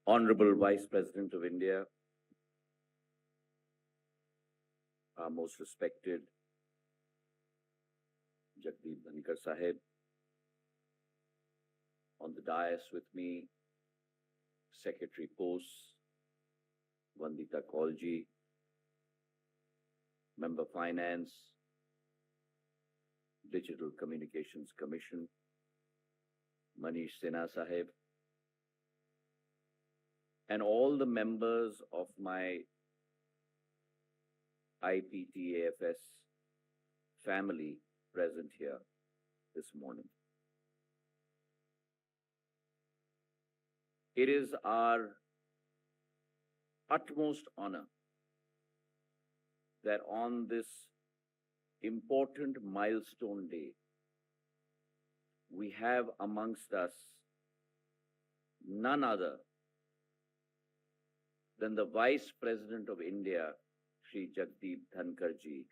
Honorable Vice President of India, our most respected Jagdeep Dhankar Sahib, on the dais with me, Secretary Posts, Vandita Kaulji, Member Finance, Digital Communications Commission, Manish Sinha Sahib, and all the members of my IPTAFS family present here this morning. It is our utmost honor that on this important milestone day, we have amongst us none other than the Vice President of India, Shri Jagdeep Dhankar ji.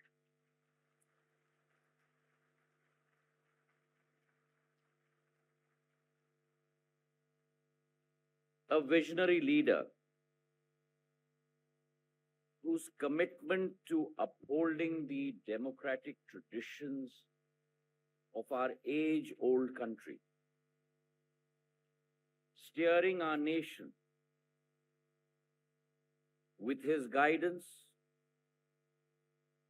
A visionary leader whose commitment to upholding the democratic traditions of our age-old country, steering our nation with his guidance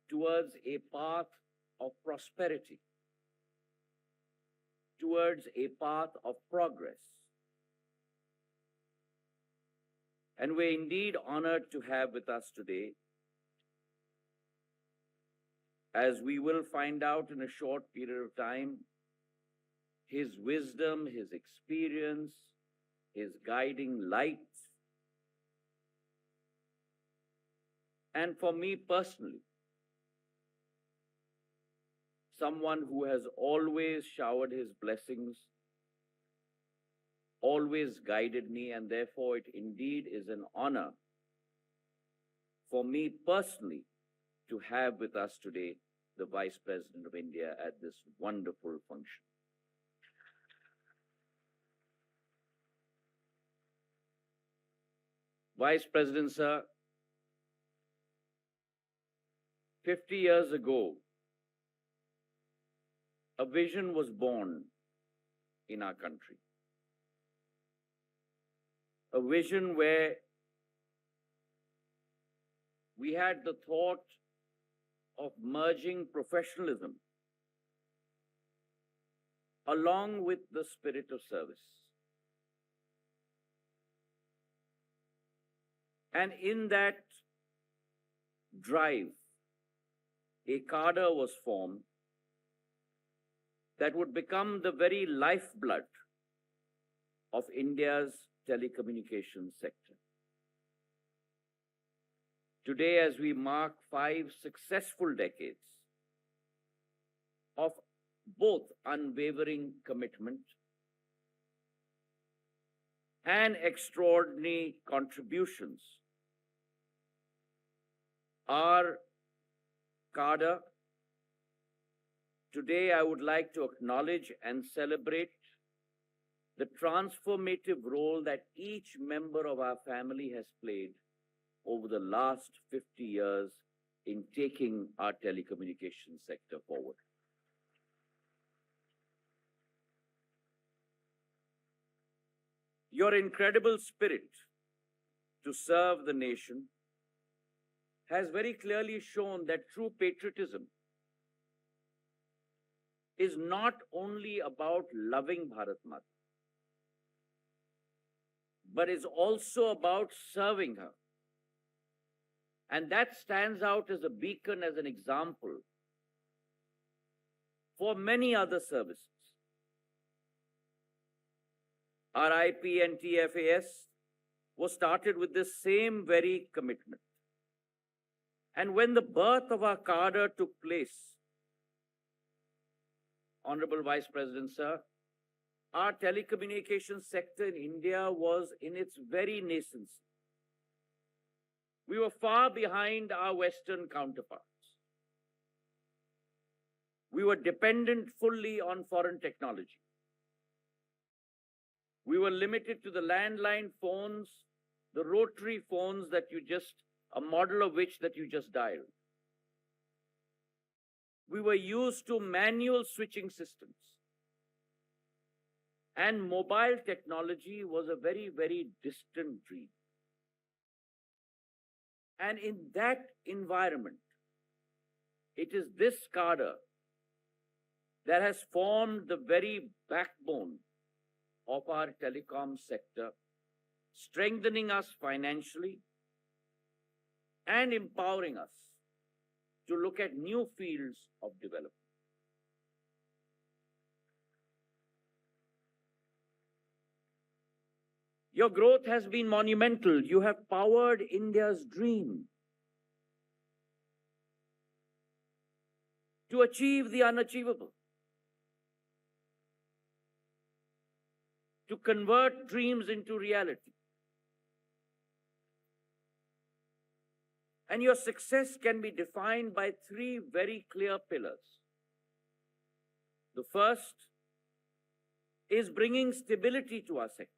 towards a path of prosperity, towards a path of progress. And we're indeed honored to have with us today, as we will find out in a short period of time, his wisdom, his experience, his guiding light. And for me personally, someone who has always showered his blessings, always guided me, and therefore it indeed is an honor for me personally to have with us today the Vice President of India at this wonderful function. Vice President, sir, 50 years ago, a vision was born in our country. A vision where we had the thought of merging professionalism along with the spirit of service. And in that drive, a cadre was formed that would become the very lifeblood of India's telecommunication sector. Today, as we mark 5 successful decades of both unwavering commitment and extraordinary contributions, our cadre, today I would like to acknowledge and celebrate the transformative role that each member of our family has played over the last 50 years in taking our telecommunications sector forward. Your incredible spirit to serve the nation has very clearly shown that true patriotism is not only about loving Bharat Mata, but is also about serving her. And that stands out as a beacon, as an example for many other services. Our IP and TFAS was started with this same very commitment. And when the birth of our cadre took place, Honorable Vice President, sir, our telecommunications sector in India was in its very nascency. We were far behind our Western counterparts. We were dependent fully on foreign technology. We were limited to the landline phones the rotary phones a model of which that you just dialed. We were used to manual switching systems. And mobile technology was a very, very distant dream. And in that environment, it is this cadre that has formed the very backbone of our telecom sector, strengthening us financially and empowering us to look at new fields of development. Your growth has been monumental. You have powered India's dream to achieve the unachievable, to convert dreams into reality. And your success can be defined by three very clear pillars. The first is bringing stability to our sector,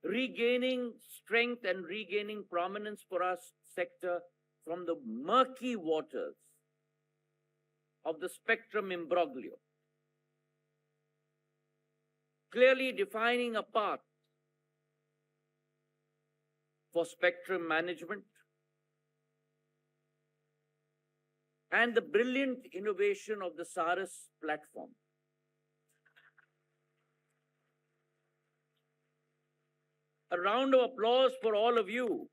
regaining strength and regaining prominence for our sector from the murky waters of the spectrum imbroglio, clearly defining a path for spectrum management and the brilliant innovation of the SARAS platform. A round of applause for all of you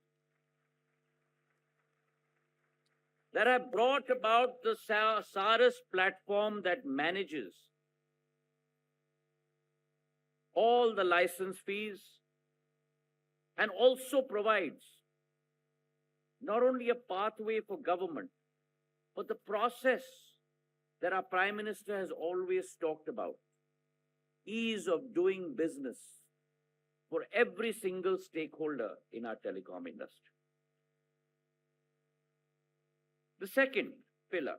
that have brought about the SARAS platform that manages all the license fees and also provides not only a pathway for government, but the process that our Prime Minister has always talked about, ease of doing business for every single stakeholder in our telecom industry. The second pillar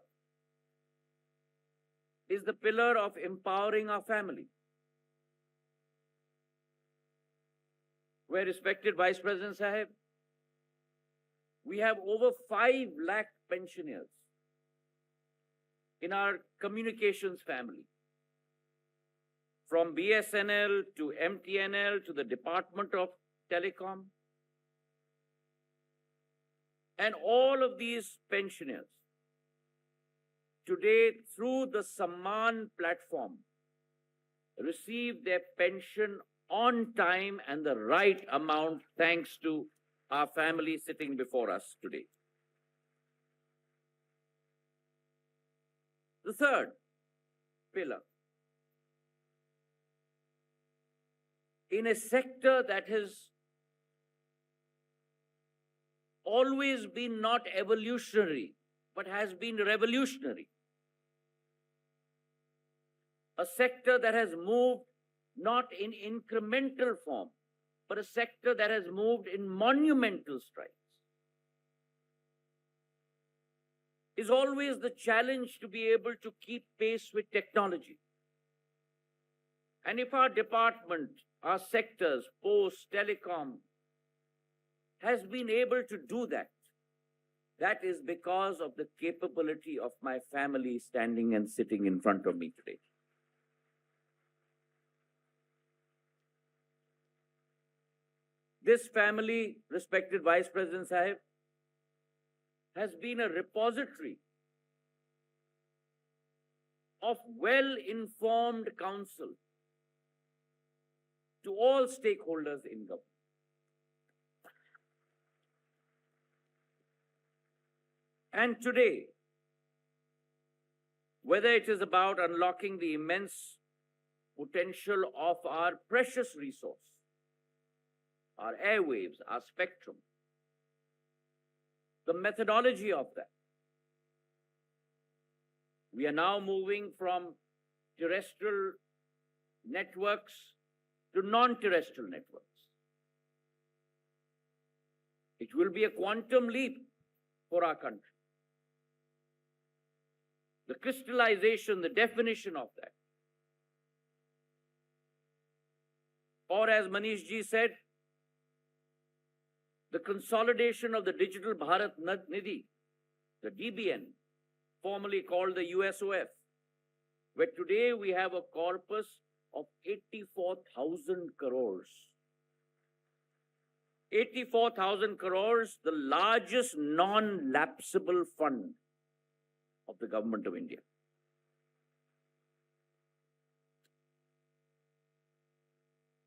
is the pillar of empowering our family, where, respected Vice President Sahib, we have over 5 lakh pensioners in our communications family, from BSNL to MTNL to the Department of Telecom. And all of these pensioners today, through the Samman platform, receive their pension on time and the right amount, thanks to our family sitting before us today. The third pillar, in a sector that has always been not evolutionary, but has been revolutionary. A sector that has moved not in incremental form, but a sector that has moved in monumental strides. Is always the challenge to be able to keep pace with technology. And if our department, our sectors, post, telecom, has been able to do that, that is because of the capability of my family standing and sitting in front of me today. This family, respected Vice President Sahib, has been a repository of well-informed counsel to all stakeholders in government. And today, whether it is about unlocking the immense potential of our precious resource, our airwaves, our spectrum, the methodology of that. We are now moving from terrestrial networks to non-terrestrial networks. It will be a quantum leap for our country. The crystallization, the definition of that or as Manish ji said, the consolidation of the Digital Bharat Nidhi, the DBN, formerly called the USOF, where today we have a corpus of 84,000 crores. 84,000 crores, the largest non-lapsable fund of the government of India.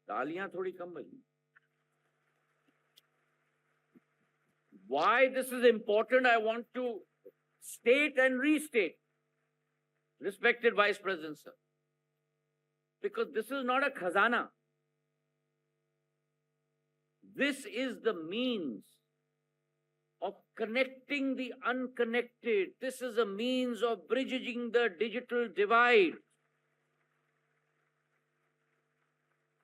तालियां थोड़ी कम बजी. Why this is important, I want to state and restate, respected Vice President, sir. Because this is not a khazana. This is the means of connecting the unconnected. This is a means of bridging the digital divide.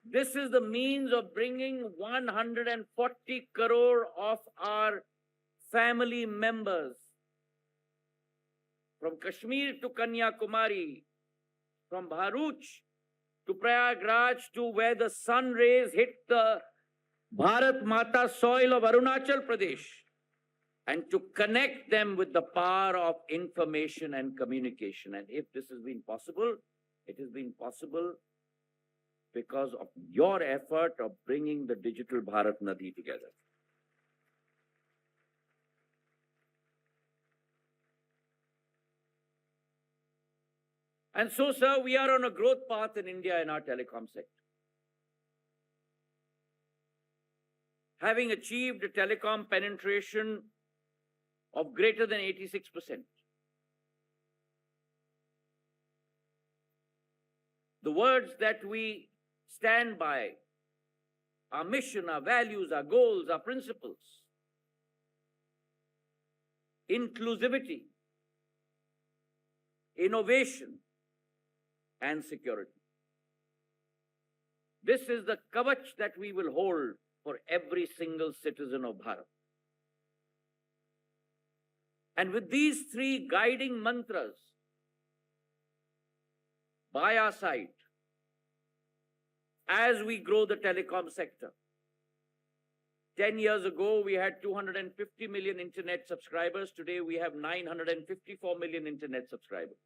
This is the means of bringing 140 crore of our family members from Kashmir to Kanyakumari, from Bharuch to Prayagraj, to where the sun rays hit the Bharat Mata soil of Arunachal Pradesh, and to connect them with the power of information and communication. And if this has been possible, it has been possible because of your effort of bringing the Digital Bharat Nadi together. And so, sir, we are on a growth path in India in our telecom sector. Having achieved a telecom penetration of greater than 86%. The words that we stand by, our mission, our values, our goals, our principles, inclusivity, innovation, and security. This is the kavach that we will hold for every single citizen of Bharat. And with these three guiding mantras by our side, as we grow the telecom sector. 10 years ago, we had 250 million internet subscribers. Today, we have 954 million internet subscribers.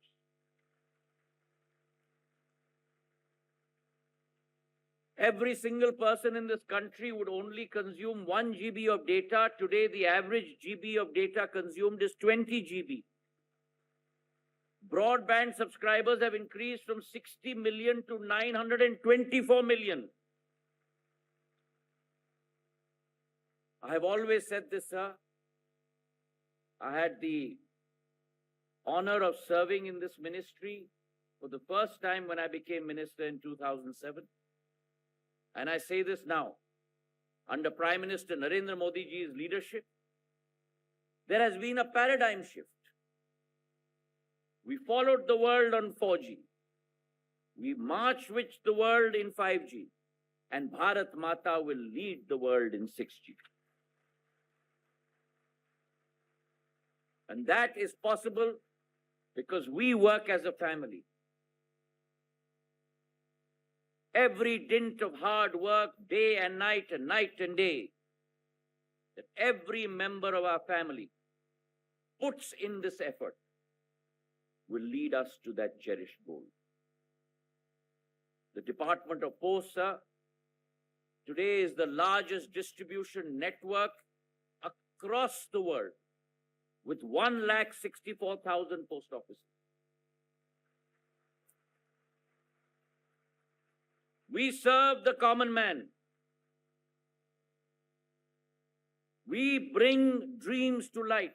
Every single person in this country would only consume 1 GB of data. Today, the average GB of data consumed is 20 GB. Broadband subscribers have increased from 60 million to 924 million. I have always said this, sir. I had the honor of serving in this ministry for the first time when I became minister in 2007. And I say this now, under Prime Minister Narendra Modi ji's leadership, there has been a paradigm shift. We followed the world on 4G. We marched with the world in 5G. And Bharat Mata will lead the world in 6G. And that is possible because we work as a family. Every dint of hard work, day and night and day, that every member of our family puts in this effort will lead us to that cherished goal. The Department of Posts, sir, today is the largest distribution network across the world with 1,64,000 post offices. We serve the common man. We bring dreams to light.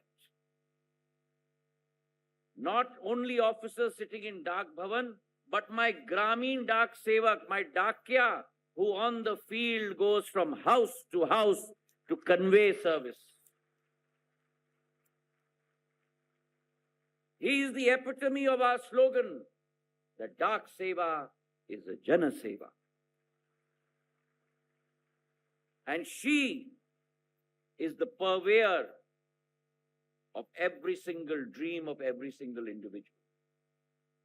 Not only officers sitting in Dak Bhavan, but my Gramin Dak Sevak, my Dakya, who on the field goes from house to convey service. He is the epitome of our slogan that Dak Seva is a Jana Seva. And she is the purveyor of every single dream of every single individual.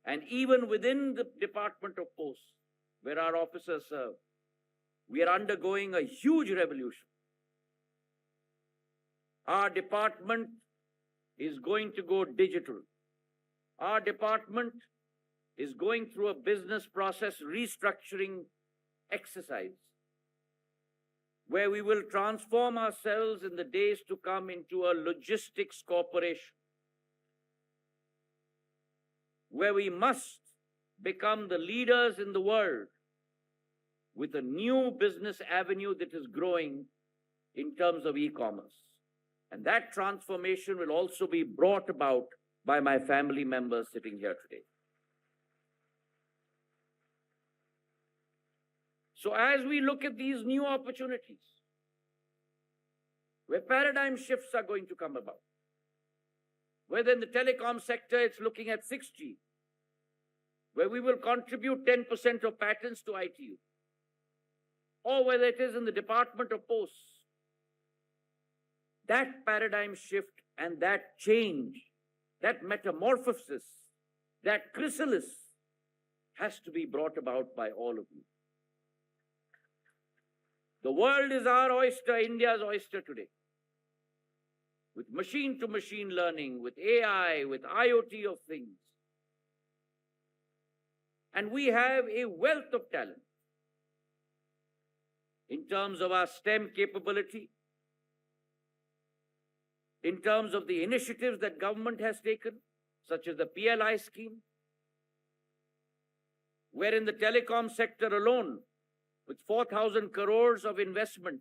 And even within the Department of Posts, where our officers serve, we are undergoing a huge revolution. Our department is going to go digital. Our department is going through a business process restructuring exercise where we will transform ourselves in the days to come into a logistics corporation, where we must become the leaders in the world with a new business avenue that is growing in terms of e-commerce. And that transformation will also be brought about by my family members sitting here today. So as we look at these new opportunities, where paradigm shifts are going to come about, whether in the telecom sector it's looking at 6G, where we will contribute 10% of patents to ITU, or whether it is in the Department of Posts, that paradigm shift and that change, that metamorphosis, that chrysalis has to be brought about by all of you. The world is our oyster, India's oyster today. With machine-to-machine learning, with AI, with IoT of things. And we have a wealth of talent in terms of our STEM capability, in terms of the initiatives that government has taken, such as the PLI scheme, where in the telecom sector alone, with 4,000 crores of investment,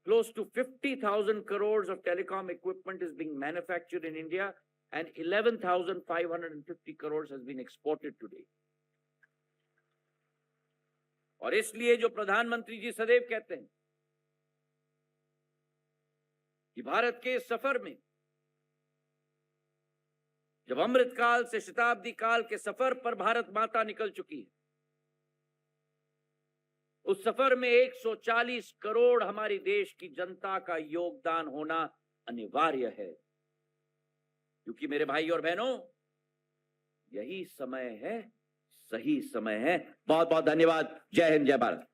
close to 50,000 crores of telecom equipment is being manufactured in India, and 11,550 crores has been exported today. और इसलिए जो प्रधानमंत्री जी सदैव कहते हैं कि भारत के सफर में, जब अमृतकाल से शताब्दी काल के सफर पर भारत माता निकल चुकी है, उस सफर में 140 करोड़ हमारी देश की जनता का योगदान होना अनिवार्य है, क्योंकि मेरे भाई और बहनों, यही समय है, सही समय है। बहुत बहुत धन्यवाद। जय हिंद, जय भारत।